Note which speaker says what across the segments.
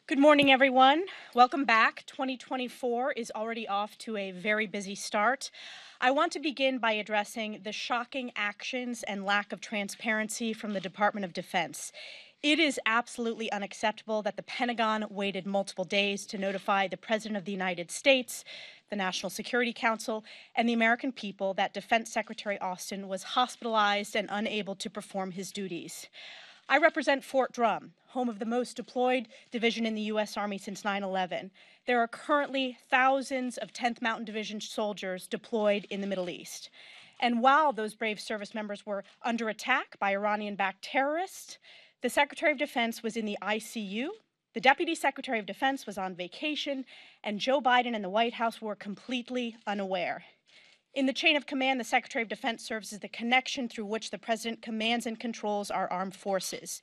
Speaker 1: Good morning, everyone. Welcome back. 2024 is already off to a very busy start. I want to begin by addressing the shocking actions and lack of transparency from the Department of Defense. It is absolutely unacceptable that the Pentagon waited multiple days to notify the President of the United States, the National Security Council, and the American people that Defense Secretary Austin was hospitalized and unable to perform his duties. I represent Fort Drum, home of the most deployed division in the U.S. Army since 9/11. There are currently thousands of 10th Mountain Division soldiers deployed in the Middle East. And while those brave service members were under attack by Iranian-backed terrorists, the Secretary of Defense was in the ICU, the Deputy Secretary of Defense was on vacation, and Joe Biden and the White House were completely unaware. In the chain of command, the Secretary of Defense serves as the connection through which the President commands and controls our armed forces.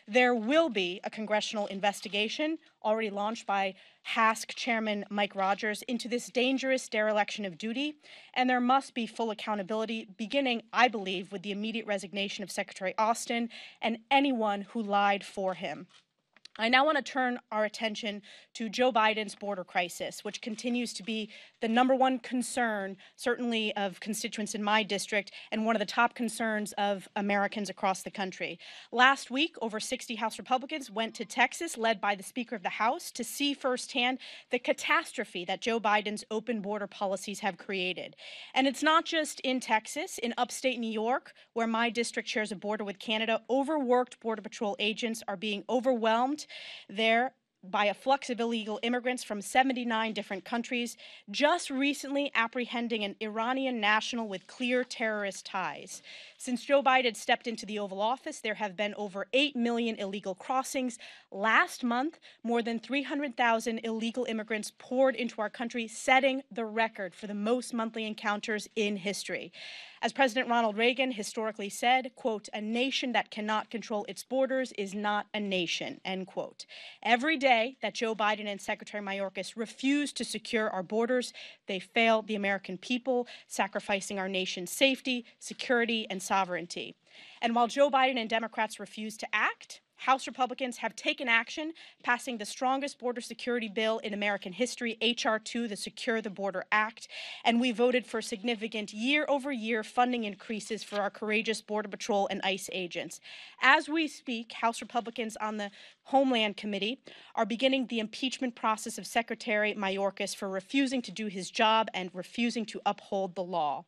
Speaker 1: There will be a congressional investigation already launched by HASC Chairman Mike Rogers into this dangerous dereliction of duty, and there must be full accountability, beginning, I believe, with the immediate resignation of Secretary Austin and anyone who lied for him. I now want to turn our attention to Joe Biden's border crisis, which continues to be the #1 concern, certainly of constituents in my district, and one of the top concerns of Americans across the country. Last week, over 60 House Republicans went to Texas, led by the Speaker of the House, to see firsthand the catastrophe that Joe Biden's open border policies have created. And it's not just in Texas. In upstate New York, where my district shares a border with Canada, overworked Border Patrol agents are being overwhelmed there by a flux of illegal immigrants from 79 different countries, just recently apprehending an Iranian national with clear terrorist ties. Since Joe Biden stepped into the Oval Office, there have been over 8 million illegal crossings. Last month, more than 300,000 illegal immigrants poured into our country, setting the record for the most monthly encounters in history. As President Ronald Reagan historically said, quote, "A nation that cannot control its borders is not a nation," end quote. Every day that Joe Biden and Secretary Mayorkas refuse to secure our borders, they fail the American people, sacrificing our nation's safety, security, and sovereignty. And while Joe Biden and Democrats refuse to act, House Republicans have taken action, passing the strongest border security bill in American history, H.R. 2, the Secure the Border Act, and we voted for significant year-over-year funding increases for our courageous Border Patrol and ICE agents. As we speak, House Republicans on the Homeland Committee are beginning the impeachment process of Secretary Mayorkas for refusing to do his job and refusing to uphold the law.